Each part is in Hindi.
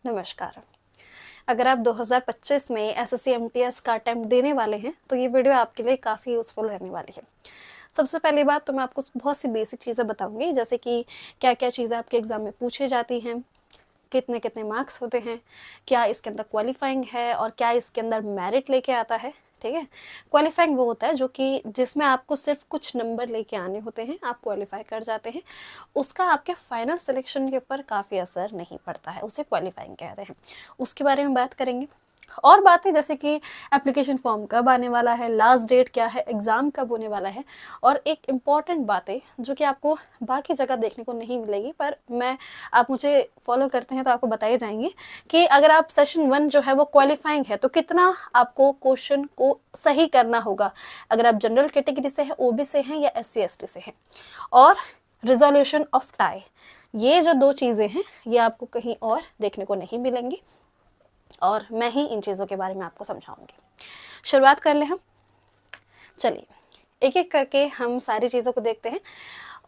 नमस्कार। अगर आप 2025 में एसएससी एमटीएस का अटेम्प्ट देने वाले हैं तो ये वीडियो आपके लिए काफ़ी यूज़फुल रहने वाली है। सबसे पहली बात तो मैं आपको बहुत सी बेसिक चीज़ें बताऊंगी, जैसे कि क्या क्या चीज़ें आपके एग्ज़ाम में पूछी जाती हैं, कितने कितने मार्क्स होते हैं, क्या इसके अंदर क्वालिफाइंग है और क्या इसके अंदर मेरिट लेके आता है। ठीक है, क्वालिफाइंग वो होता है जो कि जिसमें आपको सिर्फ कुछ नंबर लेके आने होते हैं, आप क्वालिफाई कर जाते हैं, उसका आपके फाइनल सिलेक्शन के ऊपर काफ़ी असर नहीं पड़ता है, उसे क्वालिफाइंग कहते हैं। उसके बारे में बात करेंगे। और बातें जैसे कि एप्लीकेशन फॉर्म कब आने वाला है, लास्ट डेट क्या है, एग्ज़ाम कब होने वाला है, और एक इम्पॉर्टेंट बातें जो कि आपको बाकी जगह देखने को नहीं मिलेगी, पर आप मुझे फॉलो करते हैं तो आपको बताई जाएंगी कि अगर आप सेशन 1 जो है वो क्वालिफाइंग है तो कितना आपको क्वेश्चन को सही करना होगा, अगर आप जनरल कैटेगरी से हैं, ओबी से हैं या SC ST से हैं। और रिजोल्यूशन ऑफ टाई, ये जो दो चीज़ें हैं ये आपको कहीं और देखने को नहीं मिलेंगी और मैं ही इन चीज़ों के बारे में आपको समझाऊंगी। शुरुआत कर लें हम। चलिए एक एक करके हम सारी चीज़ों को देखते हैं।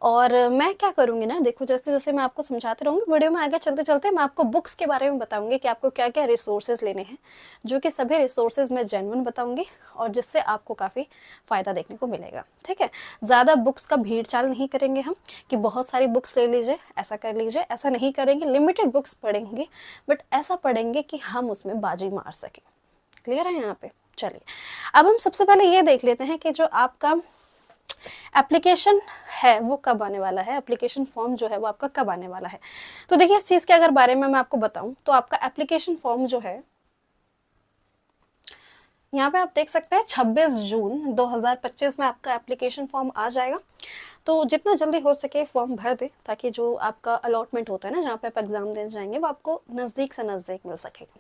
और मैं क्या करूँगी ना, देखो जैसे जैसे मैं आपको समझाते रहूँगी, वीडियो में आगे चलते चलते मैं आपको बुक्स के बारे में बताऊँगी कि आपको क्या क्या रिसोर्सेज लेने हैं, जो कि सभी रिसोर्सेज मैं जेन्युइन बताऊँगी और जिससे आपको काफ़ी फ़ायदा देखने को मिलेगा। ठीक है, ज़्यादा बुक्स का भीड़ चाल नहीं करेंगे हम कि बहुत सारी बुक्स ले लीजिए, ऐसा कर लीजिए, ऐसा नहीं करेंगे। लिमिटेड बुक्स पढ़ेंगे, बट ऐसा पढ़ेंगे कि हम उसमें बाजी मार सकें। क्लियर है यहाँ पे? चलिए अब हम सबसे पहले ये देख लेते हैं कि जो आपका एप्लीकेशन है वो कब आने वाला है, एप्लीकेशन फॉर्म जो है वो आपका कब आने वाला है। तो देखिए इस चीज़ के अगर बारे में मैं आपको बताऊं तो आपका एप्लीकेशन फॉर्म जो है, यहाँ पे आप देख सकते हैं 26 जून 2025 में आपका एप्लीकेशन फॉर्म आ जाएगा। तो जितना जल्दी हो सके फॉर्म भर दे, ताकि जो आपका अलॉटमेंट होता है ना, जहाँ पे आप एग्ज़ाम देने जाएंगे, वो आपको नज़दीक से नज़दीक मिल सकेगा।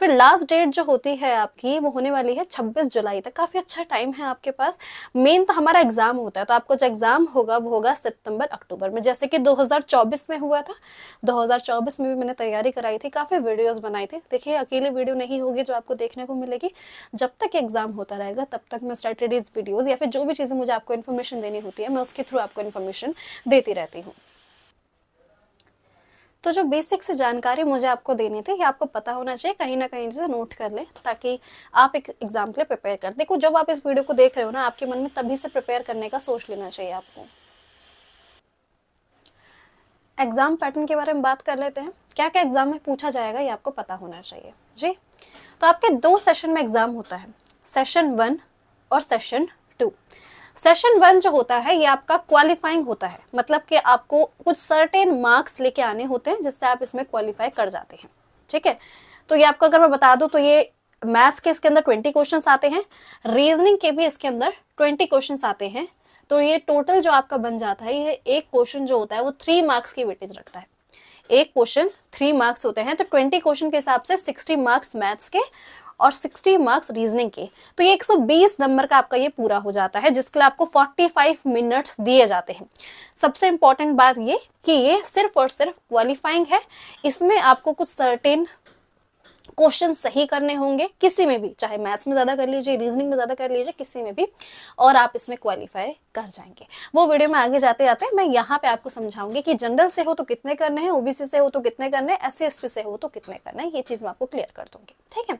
फिर लास्ट डेट जो होती है आपकी वो होने वाली है 26 जुलाई तक। काफ़ी अच्छा टाइम है आपके पास। मेन तो हमारा एग्ज़ाम होता है, तो आपको जो एग्ज़ाम होगा वो होगा सितंबर अक्टूबर में, जैसे कि 2024 में हुआ था। 2024 में भी मैंने तैयारी कराई थी, काफ़ी वीडियोज़ बनाई थी। देखिए अकेले वीडियो नहीं होगी जो आपको देखने को मिलेगी, जब तक एग्ज़ाम होता रहेगा तब तक मैं स्ट्रेटजीज वीडियोज़ या फिर जो भी चीज़ें मुझे आपको इन्फॉर्मेशन देनी होती है मैं उसके थ्रू आपको इन्फॉर्मेशन देती रहती हूँ। तो जो बेसिक से जानकारी मुझे आपको देनी थी, ये आपको पता होना चाहिए, कहीं ना कहीं से नोट कर लें ताकि आप एक एग्जाम के लिए प्रिपेयर कर। देखो जब आप इस वीडियो को देख रहे हो ना, आपके मन में तभी से प्रिपेयर करने का सोच लेना चाहिए आपको। एग्जाम पैटर्न के बारे में बात कर लेते हैं। क्या क्या एग्जाम में पूछा जाएगा ये आपको पता होना चाहिए जी। तो आपके 2 सेशन में एग्जाम होता है, सेशन 1 और सेशन 2। सेशन 1 जो होता है ये आपका क्वालिफाइंग होता है, मतलब कि आपको कुछ सर्टेन मार्क्स लेके आने होते हैं जिससे आप इसमें क्वालिफाई कर जाते हैं। ठीक है, तो ये आपको अगर मैं बता दूं तो ये मैथ्स के इसके अंदर 20 क्वेश्चंस आते हैं, रीजनिंग के भी इसके अंदर 20 क्वेश्चंस आते हैं। तो ये टोटल जो आपका बन जाता है, ये एक क्वेश्चन जो होता है वो 3 मार्क्स की वेटेज रखता है। एक क्वेश्चन 3 मार्क्स होते हैं, तो 20 क्वेश्चन के हिसाब से 60 मार्क्स मैथ्स के और 60 मार्क्स रीजनिंग के। तो ये 120 नंबर का आपका ये पूरा हो जाता है, जिसके लिए आपको 45 मिनट्स दिए जाते हैं। सबसे इंपॉर्टेंट बात ये कि ये सिर्फ और सिर्फ क्वालिफाइंग है, इसमें आपको कुछ सर्टेन क्वेश्चन सही करने होंगे, किसी में भी, चाहे मैथ्स में ज़्यादा कर लीजिए, रीजनिंग में ज़्यादा कर लीजिए, किसी में भी, और आप इसमें क्वालिफाई कर जाएंगे। वो वीडियो में आगे जाते जाते मैं यहाँ पे आपको समझाऊंगी कि जनरल से हो तो कितने करने हैं, ओबीसी से हो तो कितने करने हैं, SC ST से हो तो कितने करने हैं, ये चीज़ मैं आपको क्लियर कर दूंगी। ठीक है,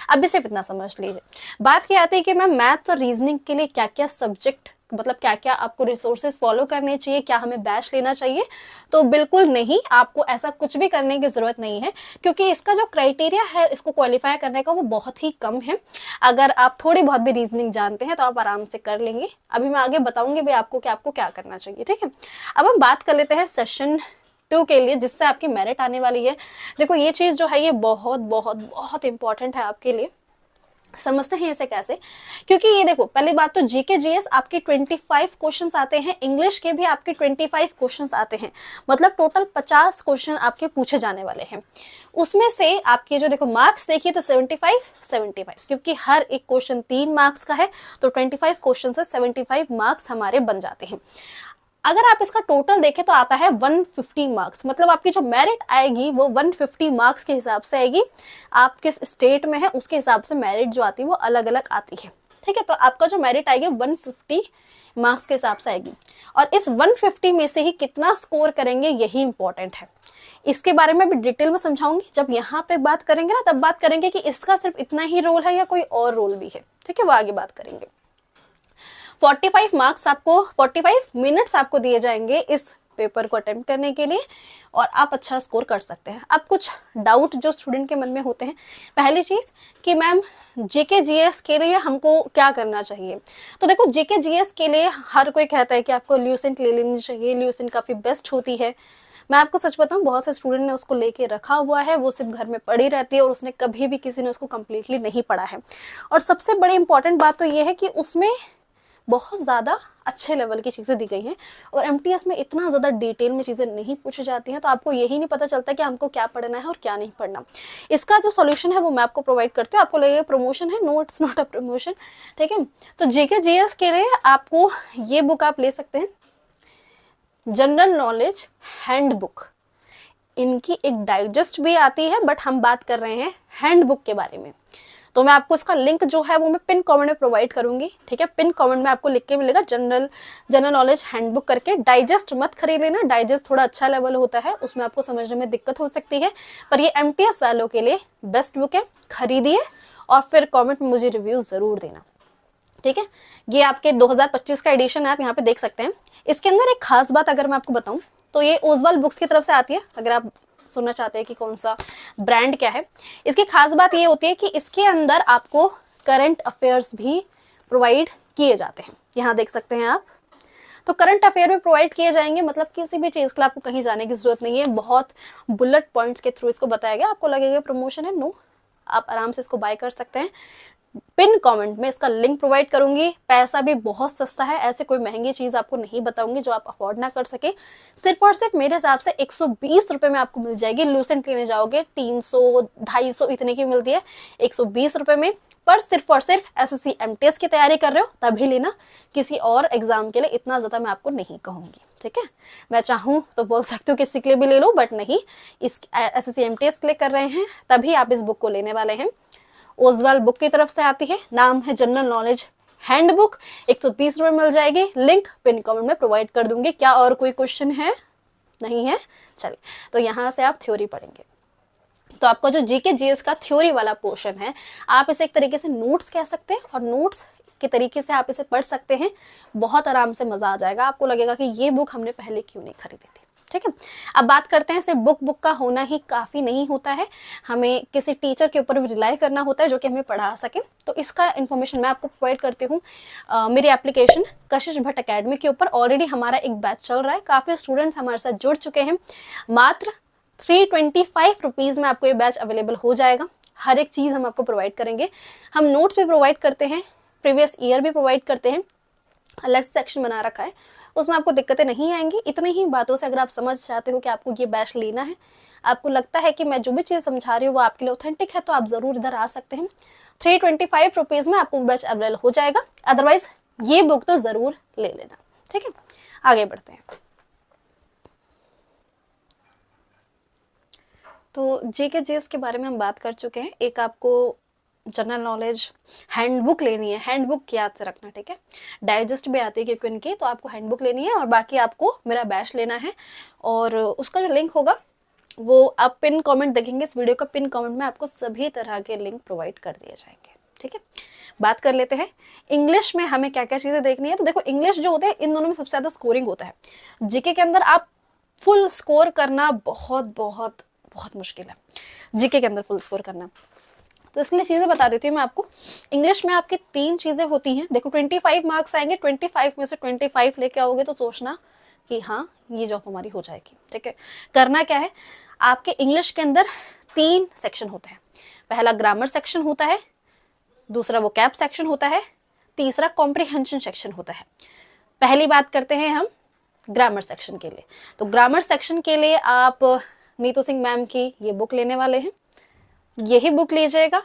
अभी सिर्फ इतना समझ लीजिए। बात क्या आती है कि मैम मैथ्स और रीजनिंग के लिए क्या क्या सब्जेक्ट, मतलब क्या क्या आपको रिसोर्सेज फॉलो करने चाहिए, क्या हमें बैच लेना चाहिए? तो बिल्कुल नहीं, आपको ऐसा कुछ भी करने की जरूरत नहीं है, क्योंकि इसका जो क्राइटेरिया है इसको क्वालिफाई करने का वो बहुत ही कम है। अगर आप थोड़ी बहुत भी रीजनिंग जानते हैं तो आप आराम से कर लेंगे। अभी मैं आगे बताऊंगी भी आपको कि आपको क्या करना चाहिए। ठीक है, अब हम बात कर लेते हैं सेशन 2 के लिए, जिससे आपकी मेरिट आने वाली है। देखो ये चीज जो है ये बहुत बहुत बहुत इंपॉर्टेंट है आपके लिए। समझते हैं इसे कैसे, क्योंकि ये देखो पहली बात तो जीके जीएस आपके 25 क्वेश्चंस आते हैं, इंग्लिश के भी आपके 25 क्वेश्चंस आते हैं, मतलब टोटल 50 क्वेश्चन आपके पूछे जाने वाले हैं। उसमें से आपके जो देखो मार्क्स देखिए तो 75, क्योंकि हर एक क्वेश्चन 3 मार्क्स का है, तो 25 क्वेश्चन से 75 मार्क्स हमारे बन जाते हैं। अगर आप इसका टोटल देखें तो आता है 150 मार्क्स, मतलब आपकी जो मेरिट आएगी वो 150 मार्क्स के हिसाब से आएगी। आप किस स्टेट में है उसके हिसाब से मेरिट जो आती है वो अलग अलग आती है। ठीक है। तो आपका जो मेरिट आएगी 150 मार्क्स के हिसाब से आएगी, और इस 150 में से ही कितना स्कोर करेंगे यही इंपॉर्टेंट है। इसके बारे में भी डिटेल में समझाऊंगी, जब यहाँ पे बात करेंगे ना तब बात करेंगे कि इसका सिर्फ इतना ही रोल है या कोई और रोल भी है, ठीक है, वो आगे बात करेंगे। 45 मार्क्स आपको, 45 मिनट्स आपको दिए जाएंगे इस पेपर को अटेम्प्ट करने के लिए, और आप अच्छा स्कोर कर सकते हैं। अब कुछ डाउट जो स्टूडेंट के मन में होते हैं, पहली चीज कि मैम जीके जीएस के लिए हमको क्या करना चाहिए। तो देखो जीके जीएस के लिए हर कोई कहता है कि आपको ल्यूसेंट ले लेनी चाहिए, ल्यूसेंट काफी बेस्ट होती है। मैं आपको सच बताऊं, बहुत से स्टूडेंट ने उसको लेके रखा हुआ है, वो सिर्फ घर में पढ़ी रहती है और उसने कभी भी किसी ने उसको कम्प्लीटली नहीं पढ़ा है। और सबसे बड़ी इंपॉर्टेंट बात तो ये है कि उसमें बहुत ज़्यादा अच्छे लेवल की चीज़ें दी गई हैं, और एमटीएस में इतना ज़्यादा डिटेल में चीज़ें नहीं पूछी जाती हैं, तो आपको यही नहीं पता चलता कि हमको क्या पढ़ना है और क्या नहीं पढ़ना। इसका जो सॉल्यूशन है वो मैं आपको प्रोवाइड करती हूँ। आपको लगेगा प्रमोशन है, no it's not a promotion, ठीक है। तो जीके जीएस के लिए आपको ये बुक आप ले सकते हैं, जनरल नॉलेज हैंड बुक। इनकी एक डाइजेस्ट भी आती है, बट हम बात कर रहे हैं हैंड बुक के बारे में। तो मैं आपको इसका लिंक जो है वो मैं पिन कमेंट में प्रोवाइड करूंगी, ठीक है। पिन कमेंट में आपको लिख के मिलेगा जनरल नॉलेज हैंडबुक करके। डाइजेस्ट मत खरीद लेना, डाइजेस्ट थोड़ा अच्छा लेवल होता है, उसमें आपको समझने में दिक्कत हो सकती है, पर ये एमटीएस वालों के लिए बेस्ट बुक है, खरीदिए और फिर कमेंट में मुझे रिव्यू जरूर देना, ठीक है। ये आपके 2025 का एडिशन है, आप यहाँ पे देख सकते हैं। इसके अंदर एक खास बात अगर मैं आपको बताऊं तो ये ओजवाल बुक्स की तरफ से आती है। अगर आप सुनना चाहते हैं कि कौन सा ब्रांड क्या है, इसकी खास बात ये होती है कि इसके अंदर आपको करंट अफेयर्स भी प्रोवाइड किए जाते हैं। यहाँ देख सकते हैं आप, तो करंट अफेयर भी प्रोवाइड किए जाएंगे, मतलब किसी भी चीज़ के लिए आपको कहीं जाने की जरूरत नहीं है, बहुत बुलेट पॉइंट्स के थ्रू इसको बताया गया। आपको लगेगा प्रमोशन है, नो, आप आराम से इसको बाय कर सकते हैं। पिन कमेंट में इसका लिंक प्रोवाइड करूंगी। पैसा भी बहुत सस्ता है, ऐसे कोई महंगी चीज आपको नहीं बताऊंगी जो आप अफोर्ड ना कर सके। सिर्फ और सिर्फ मेरे हिसाब से 120 रुपए में आपको मिल जाएगी। लूसेंट लेने जाओगे 300 250 इतने की मिलती है, 120 रुपए में। पर सिर्फ और सिर्फ एसएससी एमटीएस की तैयारी कर रहे हो तभी लेना, किसी और एग्जाम के लिए इतना ज्यादा मैं आपको नहीं कहूंगी, ठीक है। मैं चाहूँ तो बोल सकती हूँ किसी के लिए भी ले लो, बट नहीं, इस एसएससी एमटीएस के लिए कर रहे हैं तभी आप इस बुक को लेने वाले हैं। ओजवाल बुक की तरफ से आती है, नाम है जनरल नॉलेज हैंड बुक, 120 रुपए मिल जाएगी। लिंक पिन कमेंट में प्रोवाइड कर दूंगी। क्या और कोई क्वेश्चन है? नहीं है, चलिए। तो यहाँ से आप थ्योरी पढ़ेंगे, तो आपका जो जीके जीएस का थ्योरी वाला पोर्शन है, आप इसे एक तरीके से नोट्स कह सकते हैं, और नोट्स के तरीके से आप इसे पढ़ सकते हैं। बहुत आराम से मजा आ जाएगा, आपको लगेगा कि ये बुक हमने पहले क्यों नहीं खरीदी थी, ठीक है। अब बात करते हैं, सिर्फ बुक का होना ही काफ़ी नहीं होता है, हमें किसी टीचर के ऊपर भी रिलाई करना होता है जो कि हमें पढ़ा सके। तो इसका इन्फॉर्मेशन मैं आपको प्रोवाइड करती हूँ मेरी एप्लीकेशन कशिश भट्ट अकेडमी के ऊपर। ऑलरेडी हमारा एक बैच चल रहा है, काफ़ी स्टूडेंट्स हमारे साथ जुड़ चुके हैं। मात्र 325 रुपीज़ में आपको ये बैच अवेलेबल हो जाएगा। हर एक चीज़ हम आपको प्रोवाइड करेंगे। हम नोट्स भी प्रोवाइड करते हैं, प्रीवियस ईयर भी प्रोवाइड करते हैं, अलग सेक्शन बना रखा है, उसमें आपको दिक्कतें नहीं आएंगी। इतनी ही बातों से अगर आप समझ चाहते हो कि आपको ये बैच लेना है, आपको लगता है कि मैं जो भी चीज़ समझा रही हूँ वो आपके लिए ऑथेंटिक है, तो आप ज़रूर इधर आ सकते हैं। 325 रुपीज़ में आपको बैच अवेलेबल हो जाएगा। अदरवाइज ये बुक तो ज़रूर ले लेना, ठीक है। आगे बढ़ते हैं। तो जीके जीएस के बारे में हम बात कर चुके हैं। एक आपको जनरल नॉलेज हैंडबुक लेनी है, हैंडबुक याद से रखना, ठीक है। डाइजेस्ट भी आती है क्योंकि उनकी, तो आपको हैंडबुक लेनी है, और बाकी आपको मेरा बैच लेना है। और उसका जो लिंक होगा वो आप पिन कमेंट देखेंगे, इस वीडियो का पिन कमेंट में आपको सभी तरह के लिंक प्रोवाइड कर दिए जाएंगे, ठीक है। बात कर लेते हैं इंग्लिश में हमें क्या क्या चीज़ें देखनी है। तो देखो, इंग्लिश जो होते हैं इन दोनों में सबसे ज़्यादा स्कोरिंग होता है। जीके के अंदर आप फुल स्कोर करना बहुत बहुत बहुत मुश्किल है, जीके के अंदर फुल स्कोर करना। तो इसलिए चीज़ें बता देती हूँ मैं आपको। इंग्लिश में आपकी 3 चीज़ें होती हैं। देखो 25 मार्क्स आएंगे, 25 में से 25 लेके आओगे तो सोचना कि हाँ ये जॉब हमारी हो जाएगी, ठीक है। करना क्या है, आपके इंग्लिश के अंदर 3 सेक्शन होते हैं। पहला ग्रामर सेक्शन होता है, दूसरा वोकैब सेक्शन होता है, तीसरा कॉम्प्रिहेंशन सेक्शन होता है। पहली बात करते हैं हम ग्रामर सेक्शन के लिए। तो ग्रामर सेक्शन के लिए आप नीतू सिंह मैम की ये बुक लेने वाले हैं, यही बुक लीजिएगा।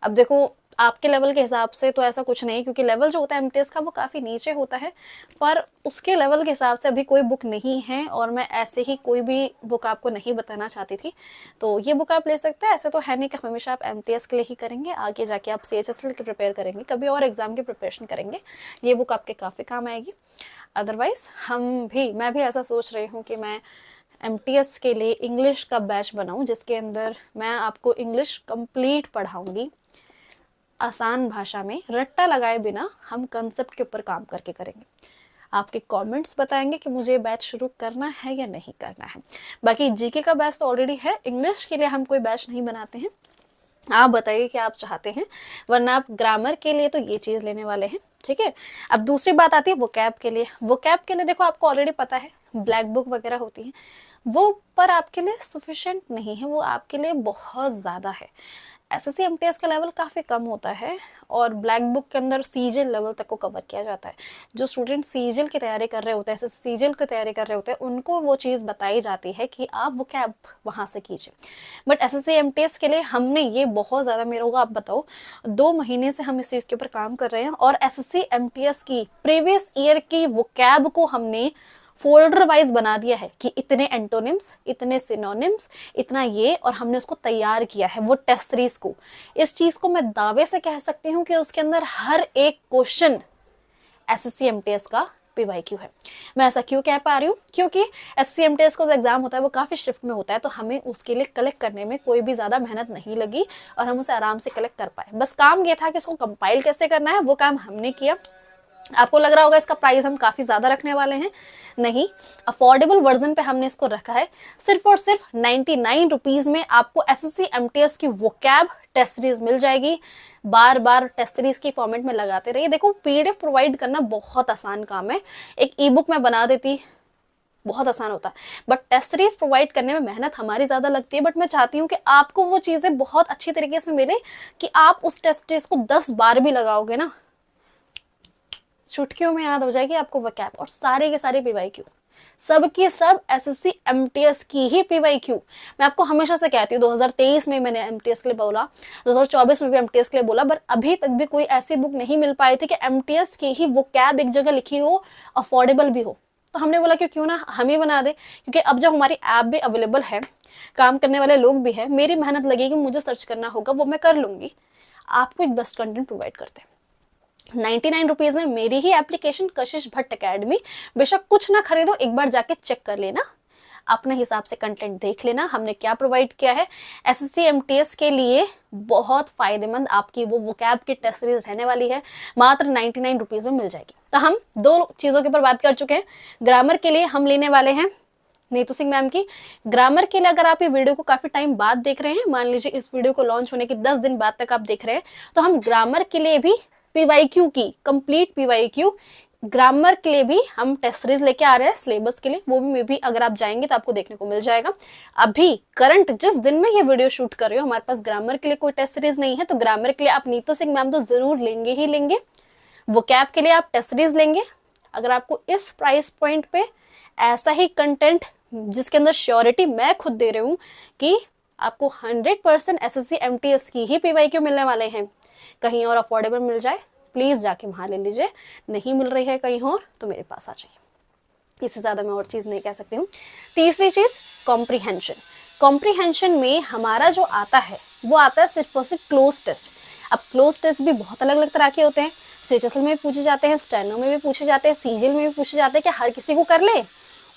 अब देखो, आपके लेवल के हिसाब से तो ऐसा कुछ नहीं, क्योंकि लेवल जो होता है एमटीएस का वो काफ़ी नीचे होता है, पर उसके लेवल के हिसाब से अभी कोई बुक नहीं है और मैं ऐसे ही कोई भी बुक आपको नहीं बताना चाहती थी। तो ये बुक आप ले सकते हैं। ऐसे तो है नहीं कि हमेशा आप एमटीएस के लिए ही करेंगे, आगे जाके आप सीएचएसएल के प्रिपेयर करेंगे, कभी और एग्जाम की प्रिपरेशन करेंगे, ये बुक आपके काफ़ी काम आएगी। अदरवाइज मैं भी ऐसा सोच रही हूँ कि मैं एमटीएस के लिए इंग्लिश का बैच बनाऊं, जिसके अंदर मैं आपको इंग्लिश कंप्लीट पढ़ाऊंगी, आसान भाषा में, रट्टा लगाए बिना हम कंसेप्ट के ऊपर काम करके करेंगे। आपके कमेंट्स बताएंगे कि मुझे बैच शुरू करना है या नहीं करना है। बाकी जीके का बैच तो ऑलरेडी है, इंग्लिश के लिए हम कोई बैच नहीं बनाते हैं। आप बताइए कि आप चाहते हैं, वरना आप ग्रामर के लिए तो ये चीज़ लेने वाले हैं, ठीक है। अब दूसरी बात आती है वोकैब के लिए। वोकैब के लिए देखो आपको ऑलरेडी पता है ब्लैक बुक वगैरह होती है, वो पर आपके लिए सफिशिएंट नहीं है, वो आपके लिए बहुत ज़्यादा है। एसएससी एमटीएस का लेवल काफ़ी कम होता है और ब्लैक बुक के अंदर सीजीएल लेवल तक को कवर किया जाता है। जो स्टूडेंट सीजीएल की तैयारी कर रहे होते हैं, एसएससी सीजीएल की तैयारी कर रहे होते हैं, उनको वो चीज़ बताई जाती है कि आप वो कैब वहाँ से कीजिए। बट एसएससी एमटीएस के लिए हमने ये बहुत ज़्यादा, मेरे को आप बताओ 2 महीने से हम इस चीज़ के ऊपर काम कर रहे हैं और एसएससी एमटीएस की प्रीवियस ईयर की वो कैब को हमने फोल्डर वाइज बना दिया है कि इतने एंटोनिम्स, इतने सिनोनिम्स, इतना ये, और हमने उसको तैयार किया है वो टेस्ट सीरीज को। इस चीज को मैं दावे से कह सकती हूँ कि उसके अंदर हर एक क्वेश्चन एसएससी एमटीएस का पीवाईक्यू है। मैं ऐसा क्यों कह पा रही हूँ, क्योंकि एसएससी एमटीएस का जो एग्जाम होता है वो काफी शिफ्ट में होता है, तो हमें उसके लिए कलेक्ट करने में कोई भी ज्यादा मेहनत नहीं लगी और हम उसे आराम से कलेक्ट कर पाए। बस काम ये था कि उसको कंपाइल कैसे करना है, वो काम हमने किया। आपको लग रहा होगा इसका प्राइस हम काफी ज्यादा रखने वाले हैं, नहीं, अफोर्डेबल वर्जन पे हमने इसको रखा है। सिर्फ और सिर्फ 99 रुपीज में आपको एसएससी एमटीएस की वोकैब टेस्ट सीरीज मिल जाएगी। बार बार टेस्ट सीरीज की फॉर्मेट में लगाते रहिए। देखो पीडीएफ प्रोवाइड करना बहुत आसान काम है, एक ई बुक में बना देती, बहुत आसान होता है, बट टेस्ट सीरीज प्रोवाइड करने में मेहनत हमारी ज्यादा लगती है। बट मैं चाहती हूँ कि आपको वो चीजें बहुत अच्छी तरीके से मिले कि आप उस टेस्ट सीरीज को 10 बार भी लगाओगे ना, चुटकियों में याद हो जाएगी आपको वोकैब, और सारे के सारे पीवाईक्यू, सबकी सब एसएससी एमटीएस की ही पीवाईक्यू। मैं आपको हमेशा से कहती हूँ, 2023 में मैंने एमटीएस के लिए बोला, 2024 में भी एमटीएस के लिए बोला, बट अभी तक भी कोई ऐसी बुक नहीं मिल पाई थी कि एमटीएस की ही वोकैब एक जगह लिखी हो, अफोर्डेबल भी हो। तो हमने बोला कि क्यों ना हम ही बना दे, क्योंकि अब जब हमारी ऐप भी अवेलेबल है, काम करने वाले लोग भी है, मेरी मेहनत लगेगी, मुझे सर्च करना होगा, वो मैं कर लूंगी, आपको एक बेस्ट कंटेंट प्रोवाइड करते हैं। 99 रुपीज में मेरी ही एप्लीकेशन कशिश भट्ट एकेडमी, बेशक कुछ ना खरीदो, एक बार जाके चेक कर लेना, अपने हिसाब से कंटेंट देख लेना हमने क्या प्रोवाइड किया है। एसएससी एमटीएस के लिए बहुत फायदेमंद आपकी वो वोकैब की टेस्ट सीरीज रहने वाली है, मात्र 99 रुपीज में मिल जाएगी। तो हम 2 चीजों के ऊपर बात कर चुके हैं। ग्रामर के लिए हम लेने वाले हैं नीतू सिंह मैम की। ग्रामर के लिए अगर आप ये वीडियो को काफी टाइम बाद देख रहे हैं, मान लीजिए इस वीडियो को लॉन्च होने के 10 दिन बाद तक आप देख रहे हैं, तो हम ग्रामर के लिए भी पीवाईक्यू की कंप्लीट पीवाईक्यू, ग्रामर के लिए भी हम टेस्ट सीरीज लेके आ रहे हैं सिलेबस के लिए, वो भी मे भी अगर आप जाएंगे तो आपको देखने को मिल जाएगा। अभी करंट जिस दिन में ये वीडियो शूट कर रही हूँ, हमारे पास ग्रामर के लिए कोई टेस्ट सीरीज नहीं है, तो ग्रामर के लिए आप नीतू सिंह मैम तो जरूर लेंगे ही लेंगे। वोकैब के लिए आप टेस्ट सीरीज लेंगे। अगर आपको इस प्राइस पॉइंट पे ऐसा ही कंटेंट, जिसके अंदर श्योरिटी मैं खुद दे रही हूँ कि आपको 100% एसएससी एमटीएस की ही पीवाईक्यू मिलने वाले हैं, कहीं और अफोर्डेबल मिल जाए प्लीज जाके वहां ले लीजिए, नहीं मिल रही है कहीं और तो मेरे पास आ जाइए। इससे ज्यादा मैं और चीज नहीं कह सकती हूँ। तीसरी चीज कॉम्प्रीहेंशन। कॉम्प्रीहेंशन में हमारा जो आता है वो आता है सिर्फ और सिर्फ क्लोज टेस्ट। अब क्लोज टेस्ट भी बहुत अलग अलग तरह के होते हैं, सीएचएसएल में भी पूछे जाते हैं, स्टेनो में भी पूछे जाते हैं, सीजीएल में भी पूछे जाते हैं, कि हर किसी को कर ले,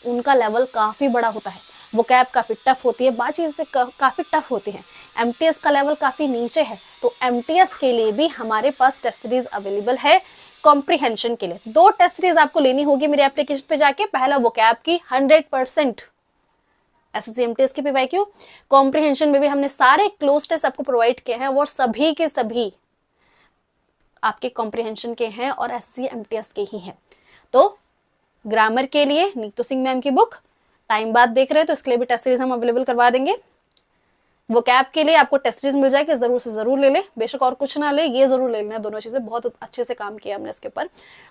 उनका लेवल काफी बड़ा होता है, वोकैब काफी टफ होती है, बाकी चीजें काफी टफ होती हैं। एमटीएस का लेवल काफी नीचे है, तो एमटीएस के लिए भी हमारे पास टेस्ट सीरीज अवेलेबल है। कॉम्प्रीहेंशन के लिए 2 टेस्ट सीरीज आपको लेनी होगी मेरी एप्लीकेशन पे जाके। पहला वोकैब की 100% एसएससी एमटीएस की पीवाईक्यू, कॉम्प्रीहेंशन में भी हमने सारे क्लोज टेस्ट आपको प्रोवाइड किए हैं, और सभी के सभी आपके कॉम्प्रीहेंशन के हैं और एसएससी एमटीएस के ही हैं। तो ग्रामर के लिए नीतू सिंह मैम की बुक टाइम बाद देख रहे हैं तो इसके लिए भी टेस्ट सीरीज हम अवेलेबल करवा देंगे। वोकैब के लिए आपको टेस्ट सीरीज मिल जाएगी, जरूर से जरूर ले ले, बेशक और कुछ ना ले, ये जरूर ले लेना। दोनों चीजें बहुत अच्छे से काम किया हमने इसके ऊपर।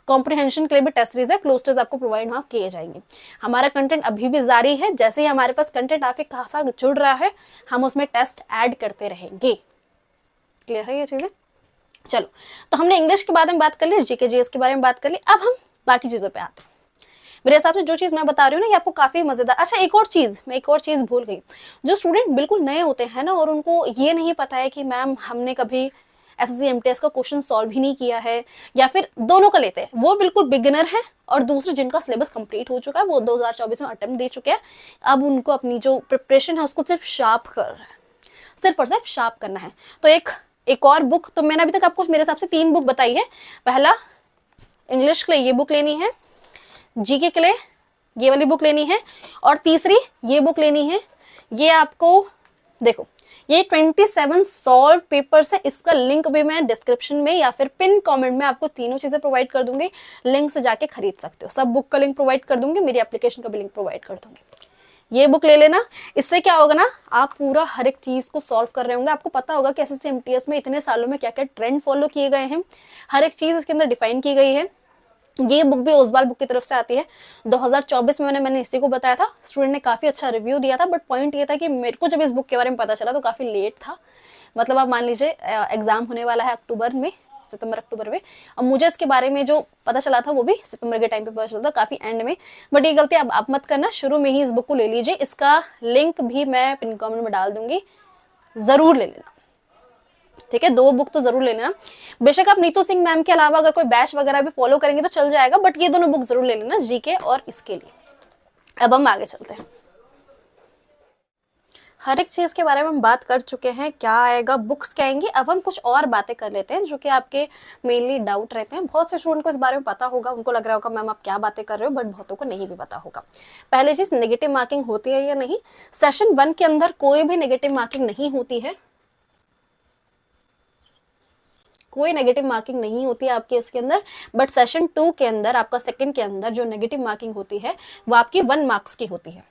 कॉम्प्रीहेंशन के लिए भी टेस्ट सीरीज है, क्लोज टेस्ट आपको प्रोवाइड वहां किए जाएंगे। हमारा कंटेंट अभी भी जारी है, जैसे ही हमारे पास कंटेंट आपके खासा जुड़ रहा है हम उसमें टेस्ट ऐड करते रहेंगे। क्लियर है ये चीजें? चलो, तो हमने इंग्लिश के बारे में बात कर ली, जीके जीएस के बारे में बात कर ली, अब हम बाकी चीजों पे आते हैं। मेरे हिसाब से जो चीज मैं बता रही हूँ ना, ये आपको काफी मजेदार। अच्छा, एक और चीज भूल गई। जो स्टूडेंट बिल्कुल नए होते हैं ना, और उनको ये नहीं पता है कि मैम हमने कभी एसएससी एमटीएस का क्वेश्चन सॉल्व ही नहीं किया है, या फिर दोनों का लेते हैं, वो बिल्कुल बिगिनर है, और दूसरे जिनका सिलेबस कंप्लीट हो चुका है, वो 2024 में अटेम्प्ट दे चुके हैं, अब उनको अपनी जो प्रिपरेशन है उसको सिर्फ शार्प कर रहा है, सिर्फ और सिर्फ शार्प करना है। तो एक और बुक, तो मैंने अभी तक आपको मेरे हिसाब से 3 बुक बताई है। पहला, इंग्लिश के लिए ये बुक लेनी है, जीके के लिए ये वाली बुक लेनी है, और तीसरी ये बुक लेनी है। ये आपको देखो, ये 27 सॉल्व पेपर्स है, इसका लिंक भी मैं डिस्क्रिप्शन में या फिर पिन कमेंट में आपको तीनों चीजें प्रोवाइड कर दूंगी, लिंक से जाके खरीद सकते हो। सब बुक का लिंक प्रोवाइड कर दूंगी, मेरी एप्लीकेशन का भी लिंक प्रोवाइड कर दूंगी। ये बुक ले लेना, इससे क्या होगा ना, आप पूरा हर एक चीज को सॉल्व कर रहे होंगे, आपको पता होगा कि एसएससी एमटीएस में इतने सालों में क्या क्या ट्रेंड फॉलो किए गए हैं, हर एक चीज इसके अंदर डिफाइन की गई है। ये बुक भी ओसवाल बुक की तरफ से आती है। 2024 में मैंने इसी को बताया था, स्टूडेंट ने काफी अच्छा रिव्यू दिया था, बट पॉइंट ये था कि मेरे को जब इस बुक के बारे में पता चला तो काफी लेट था। मतलब आप मान लीजिए एग्जाम होने वाला है सितंबर अक्टूबर में, और मुझे इसके बारे में जो पता चला था वो भी सितंबर के टाइम पे पता चला था, काफी एंड में। बट ये गलती अब आप मत करना, शुरू में ही इस बुक को ले लीजिए, इसका लिंक भी मैं पिन कमेंट में डाल दूंगी, जरूर ले लेना, ठीक है। 2 बुक तो जरूर ले लेना। बेशक आप नीतू सिंह मैम के अलावा अगर कोई बैच वगैरह भी फॉलो करेंगे तो चल जाएगा, बट ये दोनों बुक जरूर ले लेना, जीके और इसके लिए। अब हम आगे चलते हैं। हर एक चीज के बारे में हम बात कर चुके हैं, क्या आएगा, बुक्स क्या आएंगी। अब हम कुछ और बातें कर लेते हैं जो कि आपके मेनली डाउट रहते हैं। बहुत से स्टूडेंट को इस बारे में पता होगा, उनको लग रहा होगा मैम आप क्या बातें कर रहे हो, बट बहुतों को नहीं भी पता होगा। पहली चीज, नेगेटिव मार्किंग होती है या नहीं। सेशन 1 के अंदर कोई भी नेगेटिव मार्किंग नहीं होती है, कोई नेगेटिव मार्किंग नहीं होती है आपके इसके अंदर। बट सेशन 2 के अंदर, आपका सेकंड के अंदर जो नेगेटिव मार्किंग होती है वो आपकी 1 मार्क्स की होती है,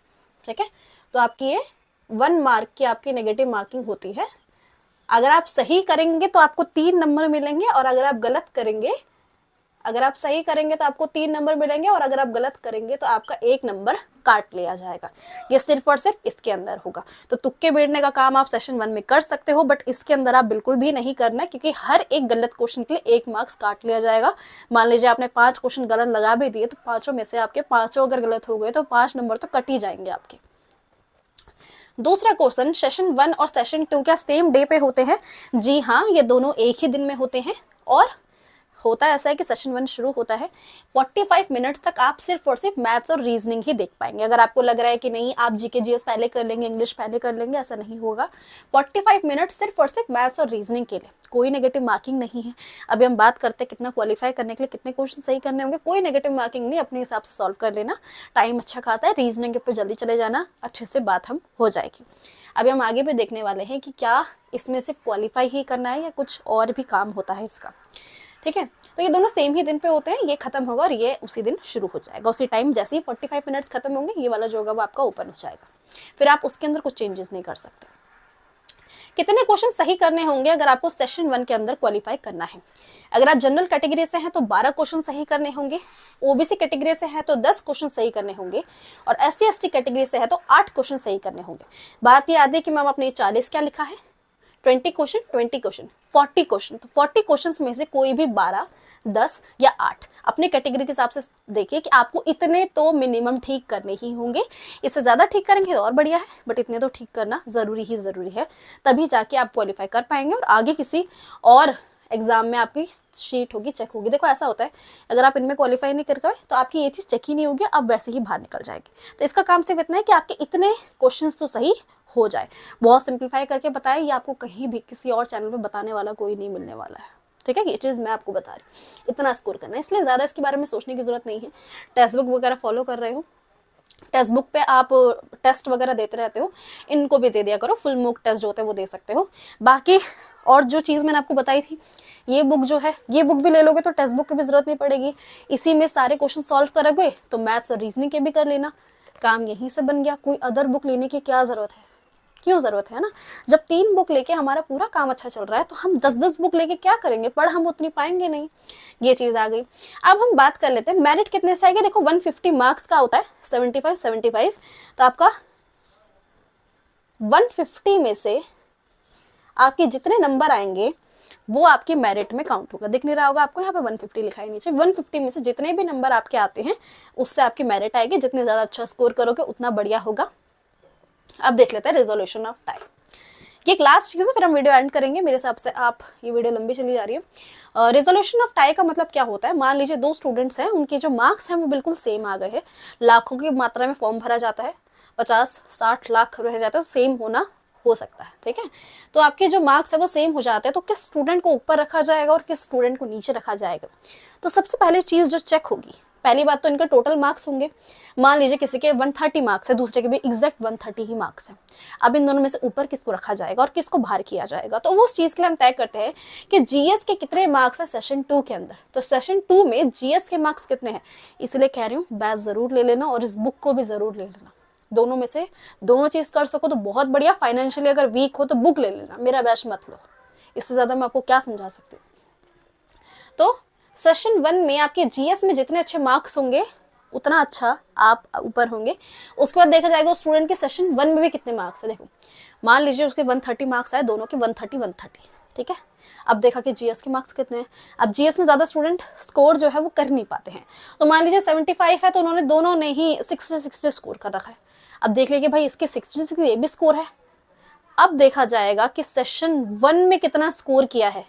ठीक है। तो आपकी ये 1 मार्क की आपकी नेगेटिव मार्किंग होती है। अगर आप सही करेंगे तो आपको 3 नंबर मिलेंगे, और अगर आप गलत करेंगे, अगर आप सही करेंगे तो आपको 3 नंबर मिलेंगे, और अगर आप गलत करेंगे तो आपका 1 नंबर काट लिया जाएगा। ये सिर्फ और सिर्फ इसके अंदर होगा। तो तुक्के बैठने का काम आप सेशन 1 में कर सकते हो, बट इसके अंदर आप बिल्कुल भी नहीं करना, क्योंकि हर एक गलत क्वेश्चन के लिए 1 मार्क्स काट लिया जाएगा। मान लीजिए आपने 5 क्वेश्चन गलत लगा भी दिए, तो 5 में से आपके 5 अगर गलत हो गए तो 5 नंबर तो कट ही जाएंगे आपके। दूसरा क्वेश्चन, सेशन 1 और सेशन 2 क्या सेम डे पे होते हैं? जी हाँ, ये दोनों एक ही दिन में होते हैं। और होता ऐसा है कि सेशन 1 शुरू होता है, 45 मिनट्स तक आप सिर्फ और सिर्फ मैथ्स और रीजनिंग ही देख पाएंगे। अगर आपको लग रहा है कि नहीं आप जीके जीएस पहले कर लेंगे, इंग्लिश पहले कर लेंगे, ऐसा नहीं होगा। 45 मिनट सिर्फ और सिर्फ मैथ्स और रीजनिंग के लिए, कोई नेगेटिव मार्किंग नहीं है। अभी हम बात करते हैं कितना क्वालिफाई करने के लिए कितने क्वेश्चन सही करने होंगे। कोई नेगेटिव मार्किंग नहीं, अपने हिसाब से सॉल्व कर लेना, टाइम अच्छा खासा है। रीजनिंग के ऊपर जल्दी चले जाना, अच्छे से बात हम हो जाएगी। अभी हम आगे भी देखने वाले हैं कि क्या इसमें सिर्फ क्वालिफाई ही करना है या कुछ और भी काम होता है इसका, ठीक है। तो ये दोनों सेम ही दिन पे होते हैं, ये खत्म होगा और ये उसी दिन शुरू हो जाएगा, उसी टाइम। जैसे ही 45 मिनट्स खत्म होंगे, ये वाला जो होगा वो आपका ओपन हो जाएगा, फिर आप उसके अंदर कुछ चेंजेस नहीं कर सकते। कितने क्वेश्चन सही करने होंगे अगर आपको सेशन 1 के अंदर क्वालिफाई करना है? अगर आप जनरल कैटेगरी से हैं तो 12 क्वेश्चन सही करने होंगे, ओबीसी कैटेगरी से है तो 10 क्वेश्चन सही करने होंगे, और SC ST कैटेगरी से है तो 8 क्वेश्चन सही करने होंगे। बात याद है कि मैम आपने 40 क्या लिखा है, 20 क्वेश्चन 40 क्वेश्चन, तो 40 क्वेश्चन में से कोई भी 12, 10 या 8 अपने कैटेगरी के हिसाब से देखिए कि आपको इतने तो मिनिमम ठीक करने ही होंगे। इससे ज़्यादा ठीक करेंगे तो और बढ़िया है, बट इतने तो ठीक करना ज़रूरी है, तभी जाके आप क्वालिफाई कर पाएंगे और आगे किसी और एग्जाम में आपकी शीट होगी, चेक होगी। देखो ऐसा होता है, अगर आप इनमें क्वालिफाई नहीं कर पाए तो आपकी ये चीज़ चेक ही नहीं होगी, आप वैसे ही बाहर निकल जाएगी। तो इसका काम सिर्फ इतना है कि आपके इतने क्वेश्चंस तो सही हो जाए। बहुत सिंप्लीफाई करके बताया, ये आपको कहीं भी किसी और चैनल पे बताने वाला कोई नहीं मिलने वाला है, ठीक है। ये चीज़ मैं आपको बता रही, इतना स्कोर करना है, इसलिए ज़्यादा इसके बारे में सोचने की जरूरत नहीं है। टेक्स्ट बुक वगैरह फॉलो कर रहे हो, टेक्स्ट बुक पे आप टेस्ट वगैरह देते रहते हो, इनको भी दे दिया करो। फुल मॉक टेस्ट जो होते हैं वो दे सकते हो। बाकी और जो चीज़ मैंने आपको बताई थी, ये बुक जो है, ये बुक भी ले लोगे तो टेक्स्ट बुक की भी जरूरत नहीं पड़ेगी। इसी में सारे क्वेश्चन सॉल्व करोगे तो मैथ्स और रीजनिंग के भी कर लेना, काम यहीं से बन गया। कोई अदर बुक लेने की क्या ज़रूरत है, क्यों ज़रूरत है ना। जब 3 बुक लेके हमारा पूरा काम अच्छा चल रहा है तो हम 10-10 बुक लेके क्या करेंगे, पढ़ हम उतनी पाएंगे नहीं। ये चीज़ आ गई। अब हम बात कर लेते हैं मेरिट कितने से आएगी। देखो 150 मार्क्स का होता है, 75 तो आपका 150 में से आपके जितने नंबर आएंगे वो आपकी मेरिट में काउंट होगा। दिख नहीं रहा होगा आपको, यहाँ पे 150 लिखा है नीचे। 150 में से जितने भी नंबर आपके आते हैं उससे आपकी मेरिट आएगी। जितने ज़्यादा अच्छा स्कोर करोगे उतना बढ़िया होगा। अब देख लेते हैं रेजोल्यूशन ऑफ टाई। ये क्लास चीज़ है, फिर हम वीडियो एंड करेंगे। मेरे हिसाब से आप ये वीडियो लंबी चली जा रही है। रेजोल्यूशन ऑफ टाई का मतलब क्या होता है, मान लीजिए 2 स्टूडेंट्स हैं, उनके जो मार्क्स हैं वो बिल्कुल सेम आ गए हैं, लाखों की मात्रा में फॉर्म भरा जाता है, 50-60 लाख रह जाता है, तो सेम होना हो सकता है, ठीक है। तो आपके जो मार्क्स है वो सेम हो जाते हैं, तो किस स्टूडेंट को ऊपर रखा जाएगा और किस स्टूडेंट को नीचे रखा जाएगा। तो सबसे पहले चीज़ जो चेक होगी, पहली बात तो इनके टोटल मार्क्स होंगे। मान लीजिए किसी के 130 मार्क्स है, दूसरे के भी एग्जैक्ट 130 ही मार्क्स है। अब इन दोनों में से ऊपर किसको रखा जाएगा और किसको बाहर किया जाएगा, तो वो उस चीज़ के लिए हम तय करते हैं कि जीएस के कितने मार्क्स है सेशन 2 के अंदर। तो सेशन 2 में जीएस के मार्क्स कितने हैं, इसलिए कह रही हूँ बैच ज़रूर ले लेना और इस बुक को भी ज़रूर ले लेना। दोनों में से दोनों चीज़ कर सको तो बहुत बढ़िया। फाइनेंशियली अगर वीक हो तो बुक ले लेना, मेरा बैच मत लो। इससे ज़्यादा मैं आपको क्या समझा सकती हूँ। तो सेशन 1 में आपके जीएस में जितने अच्छे मार्क्स होंगे उतना अच्छा आप ऊपर होंगे। उसके बाद देखा जाएगा उस स्टूडेंट के सेशन 1 में भी कितने मार्क्स है। देखो मान लीजिए उसके 130 मार्क्स आए, दोनों के 130, ठीक है। अब देखा कि जीएस के मार्क्स कितने हैं। अब जीएस में ज़्यादा स्टूडेंट स्कोर जो है वो कर नहीं पाते हैं, तो मान लीजिए 75 है तो उन्होंने दोनों ने ही 60 स्कोर कर रखा है। अब देख लीजिए भाई इसके 60 ये भी स्कोर है। अब देखा जाएगा कि सेशन 1 में कितना स्कोर किया है।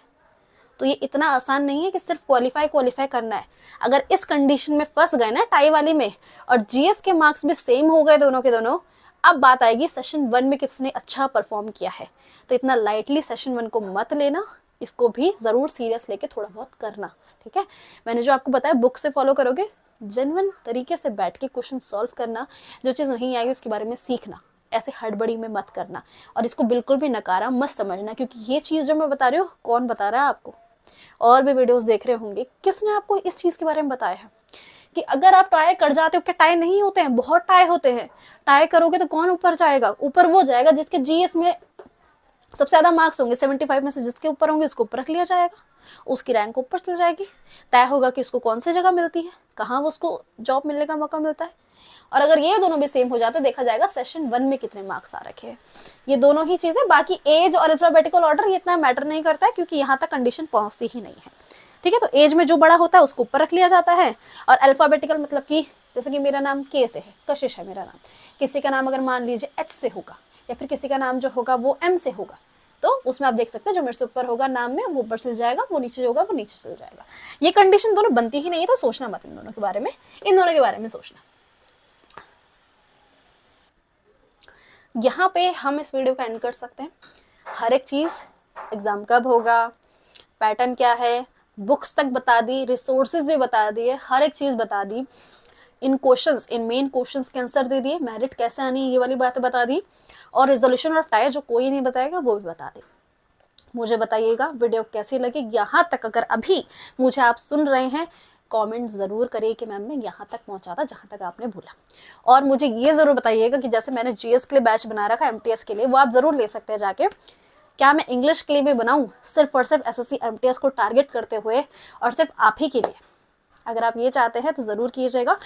तो ये इतना आसान नहीं है कि सिर्फ क्वालिफाई करना है। अगर इस कंडीशन में फंस गए ना टाई वाली में, और जीएस के मार्क्स भी सेम हो गए दोनों के दोनों, अब बात आएगी सेशन 1 में किसने अच्छा परफॉर्म किया है। तो इतना लाइटली सेशन 1 को मत लेना, इसको भी ज़रूर सीरियस लेके थोड़ा बहुत करना, ठीक है। मैंने जो आपको बताया बुक से फॉलो करोगे, जेन्युइन तरीके से बैठ के क्वेश्चन सॉल्व करना, जो चीज़ नहीं आएगी उसके बारे में सीखना, ऐसे हड़बड़ी में मत करना। और इसको बिल्कुल भी नकारा मत समझना, क्योंकि ये चीज़ जो मैं बता रही हूँ कौन बता रहा है आपको, और भी वीडियोस देख रहे होंगे, किसने आपको इस चीज़ के बारे में बताया है कि अगर आप टाई कर जाते हो, क्या टाई नहीं होते हैं, बहुत टाई होते हैं। टाई करोगे तो कौन ऊपर जाएगा, ऊपर वो जाएगा जिसके जीएस में सबसे ज़्यादा मार्क्स होंगे। 75 में से जिसके ऊपर होंगे उसको ऊपर रख लिया जाएगा, उसकी रैंक ऊपर चल जाएगी। तय होगा कि उसको कौन सी जगह मिलती है, कहाँ वो उसको जॉब मिलने का मौका मिलता है। और अगर ये दोनों भी सेम हो जाते तो देखा जाएगा सेशन 1 में कितने मार्क्स आ रखे हैं। ये दोनों ही चीज़ें, बाकी एज और अल्फाबेटिकल ऑर्डर ये इतना मैटर नहीं करता है, क्योंकि यहाँ तक कंडीशन पहुँचती ही नहीं है, ठीक है। तो एज में जो बड़ा होता है उसको ऊपर रख लिया जाता है, और अल्फाबेटिकल मतलब कि जैसे कि मेरा नाम के से है, कशिश है मेरा नाम, किसी का नाम अगर मान लीजिए एच से होगा, या फिर किसी का नाम जो होगा वो एम से होगा, तो उसमें आप देख सकते हैं जो मेरे से ऊपर होगा नाम में वो ऊपर चल जाएगा, वो नीचे होगा वो नीचे चल जाएगा। ये कंडीशन दोनों बनती ही नहीं है, तो सोचना मत इन दोनों के बारे में, इन दोनों के बारे में सोचना। यहाँ पे हम इस वीडियो का एंड कर सकते हैं। हर एक चीज़, एग्ज़ाम कब होगा, पैटर्न क्या है, बुक्स तक बता दी, रिसोर्सेज भी बता दिए, हर एक चीज़ बता दी। इन क्वेश्चंस, इन मेन क्वेश्चंस के आंसर दे दिए, मेरिट कैसे आनी है ये वाली बातें बता दी, और रेजोल्यूशन ऑफ टाई जो कोई नहीं बताएगा वो भी बता दी। मुझे बताइएगा वीडियो कैसी लगी। यहाँ तक अगर अभी मुझे आप सुन रहे हैं, कमेंट ज़रूर करिए कि मैम मैं यहाँ तक पहुँचा था जहाँ तक आपने बोला। और मुझे ये ज़रूर बताइएगा कि जैसे मैंने जीएस के लिए बैच बना रखा है, एमटीएस के लिए, वो आप ज़रूर ले सकते हैं जाके। क्या मैं इंग्लिश के लिए भी बनाऊँ, सिर्फ और सिर्फ एसएससी एमटीएस को टारगेट करते हुए, और सिर्फ आप ही के लिए? अगर आप ये चाहते हैं तो ज़रूर कीजिएगा।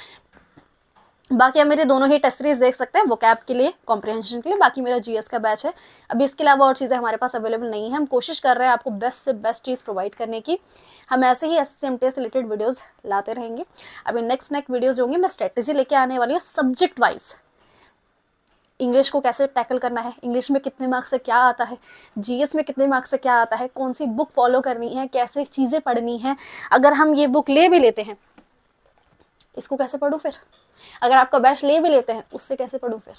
बाकी आप मेरे दोनों ही टेस्ट सीरीज देख सकते हैं, वोकैब के लिए, कॉम्प्रिहेंशन के लिए। बाकी मेरा जीएस का बैच है। अभी इसके अलावा और चीज़ें हमारे पास अवेलेबल नहीं है। हम कोशिश कर रहे हैं आपको बेस्ट से बेस्ट चीज़ प्रोवाइड करने की। हम ऐसे ही एसएससी एमटीएस रिलेटेड वीडियोस लाते रहेंगे। अभी नेक्स्ट वीडियोस होंगे, मैं स्ट्रेटेजी लेके आने वाली हूँ सब्जेक्ट वाइज। इंग्लिश को कैसे टैकल करना है, इंग्लिश में कितने मार्क्स से क्या आता है, जीएस में कितने मार्क्स से क्या आता है, कौन सी बुक फॉलो करनी है, कैसे चीज़ें पढ़नी है। अगर हम ये बुक ले भी लेते हैं, इसको कैसे पढूं फिर? अगर आपका बैच ले भी लेते हैं, उससे कैसे पढूं फिर?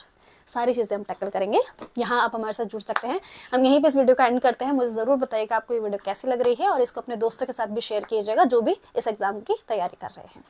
सारी चीज़ें हम टैकल करेंगे। यहाँ आप हमारे साथ जुड़ सकते हैं। हम यहीं पे इस वीडियो का एंड करते हैं। मुझे ज़रूर बताइएगा आपको ये वीडियो कैसी लग रही है, और इसको अपने दोस्तों के साथ भी शेयर कीजिएगा जो भी इस एग्ज़ाम की तैयारी कर रहे हैं।